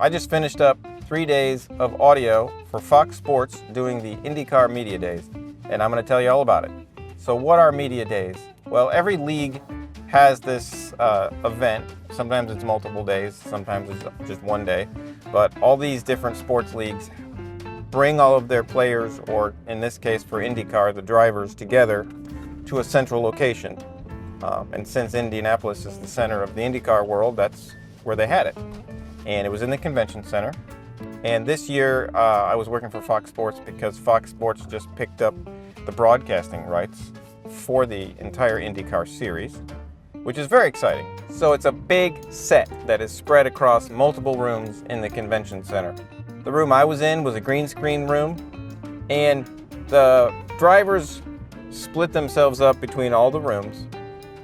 I just finished up 3 days of audio for Fox Sports doing the IndyCar Media Days, and I'm going to tell you all about it. So what are Media Days? Well, every league has this event. Sometimes it's multiple days, sometimes it's just one day, but all these different sports leagues bring all of their players, or in this case for IndyCar, the drivers, together to a central location. And since Indianapolis is the center of the IndyCar world, that's where they had it. And it was in the convention center. And this year I was working for Fox Sports because Fox Sports just picked up the broadcasting rights for the entire IndyCar series, which is very exciting. So it's a big set that is spread across multiple rooms in the convention center. The room I was in was a green screen room, and the drivers split themselves up between all the rooms,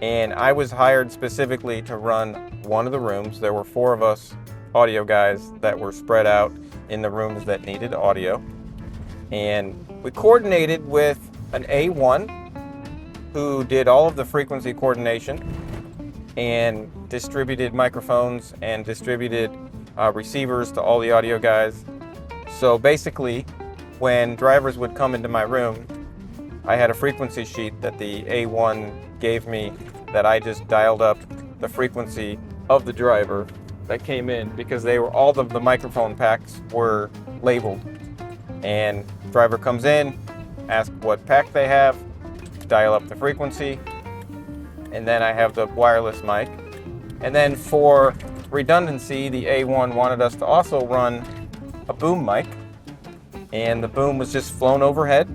and I was hired specifically to run one of the rooms. There were 4 of us audio guys that were spread out in the rooms that needed audio, and we coordinated with an A1 who did all of the frequency coordination and distributed microphones and distributed receivers to all the audio guys. So basically, when drivers would come into my room, I had a frequency sheet that the A1 gave me that I just dialed up the frequency of the driver that came in, because all of the microphone packs were labeled. And driver comes in, ask what pack they have, dial up the frequency, and then I have the wireless mic. And then for redundancy, the A1 wanted us to also run a boom mic, and the boom was just flown overhead.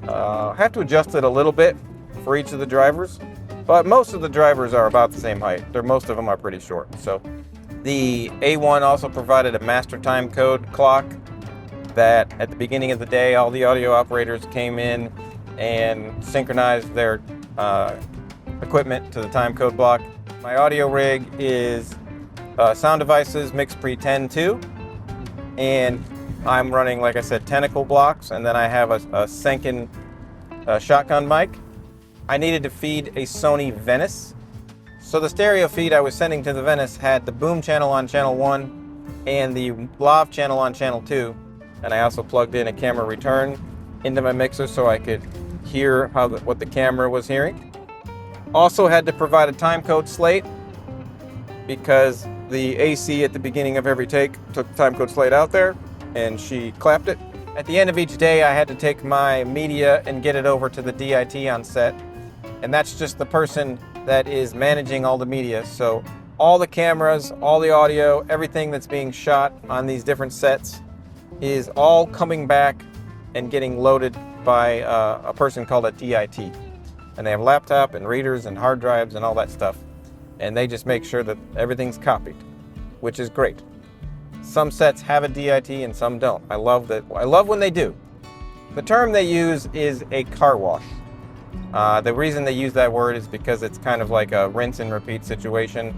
I have to adjust it a little bit for each of the drivers, but most of the drivers are about the same height. Most of them are pretty short. So the A1 also provided a master time code clock that at the beginning of the day, all the audio operators came in and synchronized their equipment to the time code block. My audio rig is Sound Devices MixPre-10 2, and I'm running, like I said, tentacle blocks, and then I have a Senkin shotgun mic. I needed to feed a Sony Venice. So the stereo feed I was sending to the Venice had the boom channel on channel 1 and the lav channel on channel 2. And I also plugged in a camera return into my mixer so I could hear what the camera was hearing. Also had to provide a timecode slate because the AC at the beginning of every take took the timecode slate out there, and she clapped it. At the end of each day, I had to take my media and get it over to the DIT on set, and that's just the person that is managing all the media. So all the cameras, all the audio, everything that's being shot on these different sets is all coming back and getting loaded by a person called a DIT. And they have laptop and readers and hard drives and all that stuff. And they just make sure that everything's copied, which is great. Some sets have a DIT and some don't. I love when they do. The term they use is a car wash. The reason they use that word is because it's kind of like a rinse and repeat situation.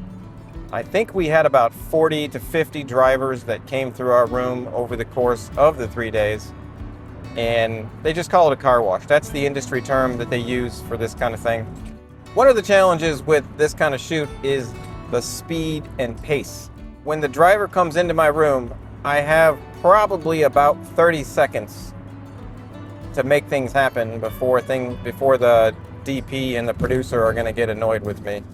I think we had about 40 to 50 drivers that came through our room over the course of the 3 days, and they just call it a car wash. That's the industry term that they use for this kind of thing. One of the challenges with this kind of shoot is the speed and pace. When the driver comes into my room, I have probably about 30 seconds to make things happen before the DP and the producer are going to get annoyed with me.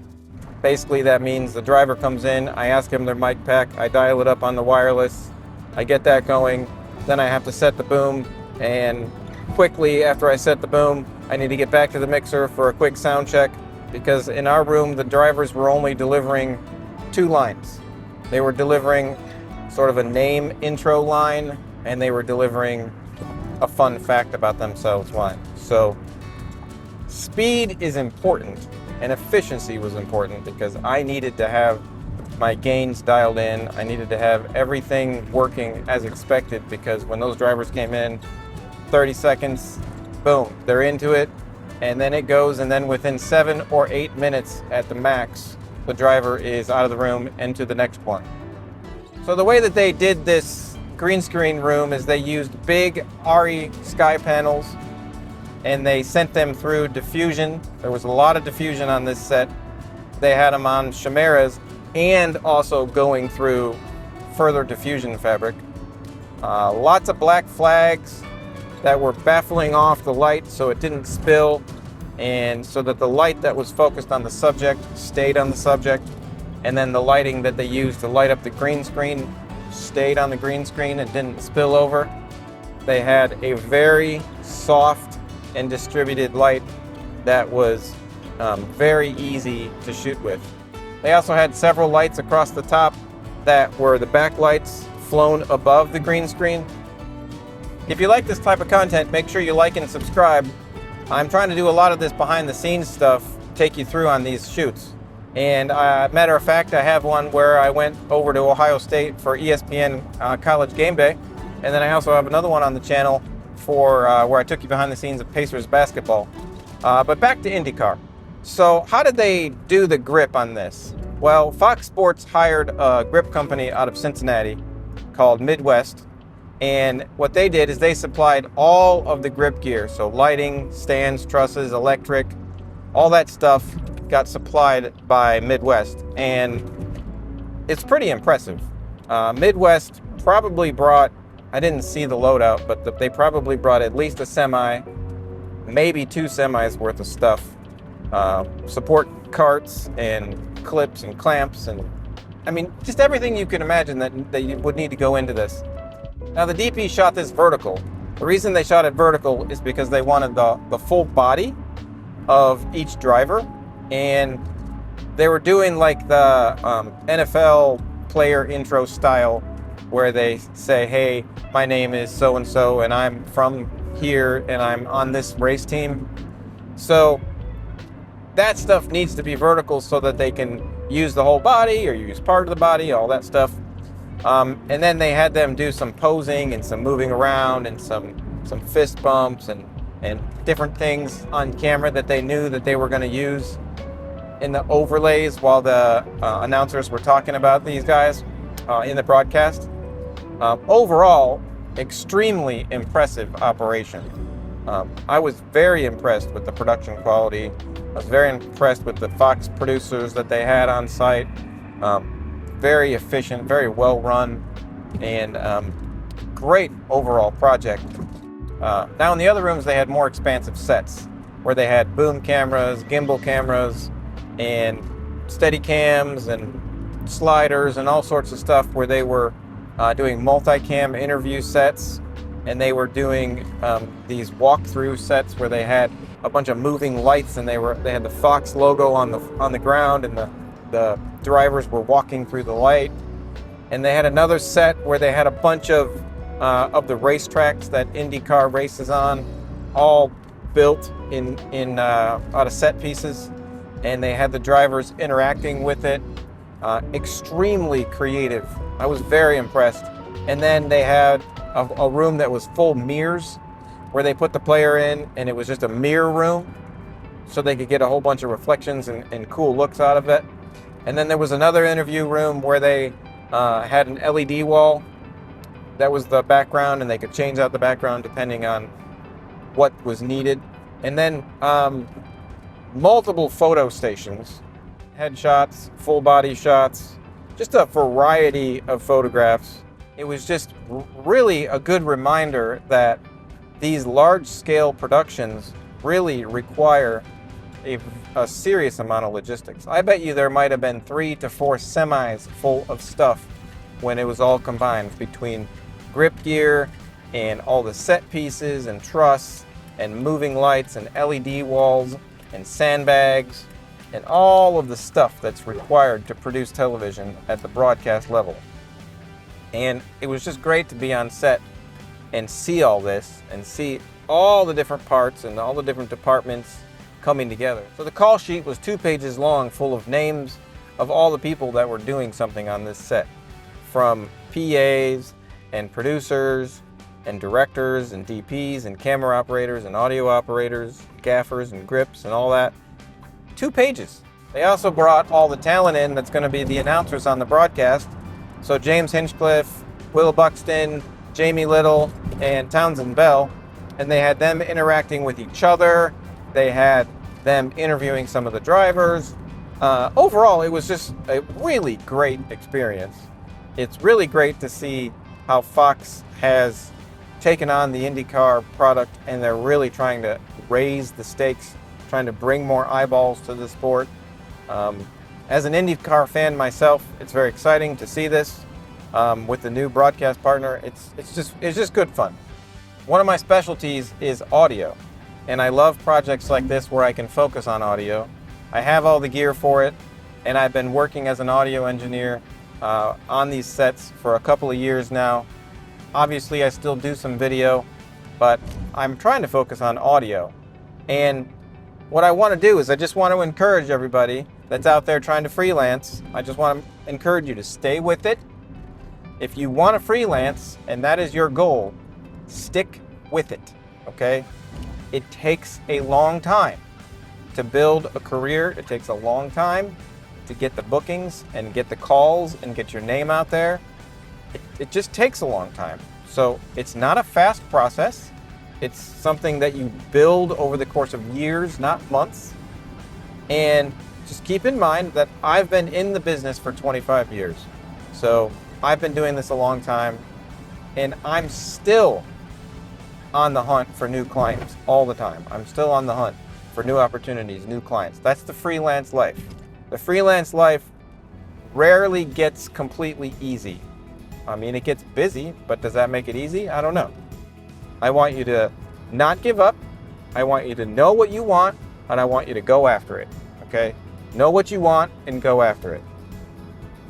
Basically, that means the driver comes in, I ask him their mic pack, I dial it up on the wireless, I get that going, then I have to set the boom, and quickly after I set the boom, I need to get back to the mixer for a quick sound check, because in our room, the drivers were only delivering 2 lines. They were delivering sort of a name intro line, and they were delivering a fun fact about themselves line. So speed is important, and efficiency was important, because I needed to have my gains dialed in. I needed to have everything working as expected, because when those drivers came in, 30 seconds, boom, they're into it, and then it goes, and then within 7 or 8 minutes at the max, the driver is out of the room into the next one. So the way that they did this green screen room is they used big RE sky panels, and they sent them through diffusion. There was a lot of diffusion on this set. They had them on chimeras and also going through further diffusion fabric. Lots of black flags that were baffling off the light so it didn't spill, and so that the light that was focused on the subject stayed on the subject, and then the lighting that they used to light up the green screen stayed on the green screen and didn't spill over. They had a very soft and distributed light that was very easy to shoot with. They also had several lights across the top that were the backlights flown above the green screen. If you like this type of content, make sure you like and subscribe. I'm trying to do a lot of this behind the scenes stuff, take you through on these shoots. And matter of fact, I have one where I went over to Ohio State for ESPN College Game Day. And then I also have another one on the channel for where I took you behind the scenes of Pacers basketball. But back to IndyCar. So how did they do the grip on this? Well, Fox Sports hired a grip company out of Cincinnati called Midwest. And what they did is they supplied all of the grip gear. So lighting, stands, trusses, electric, all that stuff got supplied by Midwest. And it's pretty impressive. Midwest probably brought, I didn't see the loadout, but they probably brought at least a semi, maybe 2 semis worth of stuff. Support carts and clips and clamps, and I mean, just everything you can imagine that you would need to go into this. Now, the DP shot this vertical. The reason they shot it vertical is because they wanted the full body of each driver, and they were doing like the NFL player intro style, where they say, hey, my name is so-and-so, and I'm from here, and I'm on this race team. So that stuff needs to be vertical so that they can use the whole body or use part of the body, all that stuff. And then they had them do some posing and some moving around and some fist bumps and different things on camera that they knew that they were going to use in the overlays while the announcers were talking about these guys in the broadcast. Overall, extremely impressive operation. I was very impressed with the production quality. I was very impressed with the Fox producers that they had on site. Very efficient, very well run, and great overall project. Now in the other rooms, they had more expansive sets where they had boom cameras, gimbal cameras, and steady cams and sliders and all sorts of stuff, where they were doing multicam interview sets, and they were doing these walkthrough sets where they had a bunch of moving lights, and they had the Fox logo on the ground, and the drivers were walking through the light. And they had another set where they had a bunch of the racetracks that IndyCar races on, all built out of set pieces, and they had the drivers interacting with it. Extremely creative. I was very impressed. And then they had a room that was full mirrors, where they put the player in, and it was just a mirror room, so they could get a whole bunch of reflections and cool looks out of it. And then there was another interview room where they had an LED wall that was the background, and they could change out the background depending on what was needed. And then multiple photo stations, headshots, full body shots, just a variety of photographs. It was just really a good reminder that these large-scale productions really require a serious amount of logistics. I bet you there might have been 3 to 4 semis full of stuff when it was all combined, between grip gear and all the set pieces and truss and moving lights and LED walls and sandbags and all of the stuff that's required to produce television at the broadcast level. And it was just great to be on set and see all this and see all the different parts and all the different departments coming together. So the call sheet was 2 pages long, full of names of all the people that were doing something on this set, from PAs and producers and directors and DPs and camera operators and audio operators, gaffers and grips and all that. 2 pages. They also brought all the talent in that's going to be the announcers on the broadcast. So James Hinchcliffe, Will Buxton, Jamie Little, and Townsend Bell. And they had them interacting with each other. They had them interviewing some of the drivers. Overall, it was just a really great experience. it's really great to see how Fox has taken on the IndyCar product, and they're really trying to raise the stakes, trying to bring more eyeballs to the sport. As an IndyCar fan myself, it's very exciting to see this with the new broadcast partner. It's just good fun. One of my specialties is audio, and I love projects like this where I can focus on audio. I have all the gear for it, and I've been working as an audio engineer on these sets for a couple of years now. Obviously, I still do some video, but I'm trying to focus on audio. And what I want to do is I just want to encourage everybody that's out there trying to freelance. I just want to encourage you to stay with it. If you want to freelance and that is your goal, stick with it, okay? It takes a long time to build a career. It takes a long time to get the bookings and get the calls and get your name out there. It just takes a long time. So it's not a fast process. It's something that you build over the course of years, not months. And just keep in mind that I've been in the business for 25 years. So I've been doing this a long time, and I'm still on the hunt for new clients all the time. I'm still on the hunt for new opportunities, new clients. That's the freelance life. The freelance life rarely gets completely easy. I mean, it gets busy, but does that make it easy? I don't know. I want you to not give up. I want you to know what you want, and I want you to go after it, okay? Know what you want and go after it.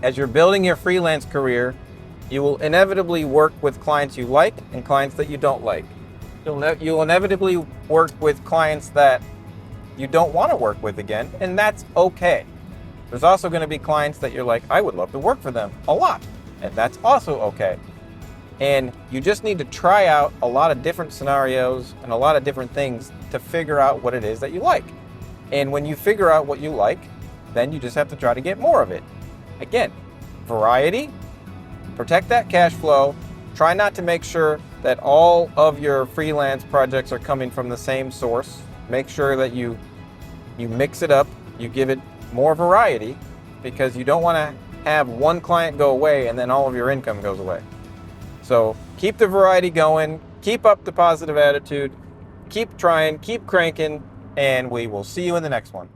As you're building your freelance career, you will inevitably work with clients you like and clients that you don't like. You'll inevitably work with clients that you don't want to work with again, and that's okay. There's also going to be clients that you're like, I would love to work for them a lot, and that's also okay. And you just need to try out a lot of different scenarios and a lot of different things to figure out what it is that you like. And when you figure out what you like, then you just have to try to get more of it. Again, variety, protect that cash flow, try not to make sure that all of your freelance projects are coming from the same source. Make sure that you mix it up, you give it more variety, because you don't want to have one client go away and then all of your income goes away. So keep the variety going, keep up the positive attitude, keep trying, keep cranking, and we will see you in the next one.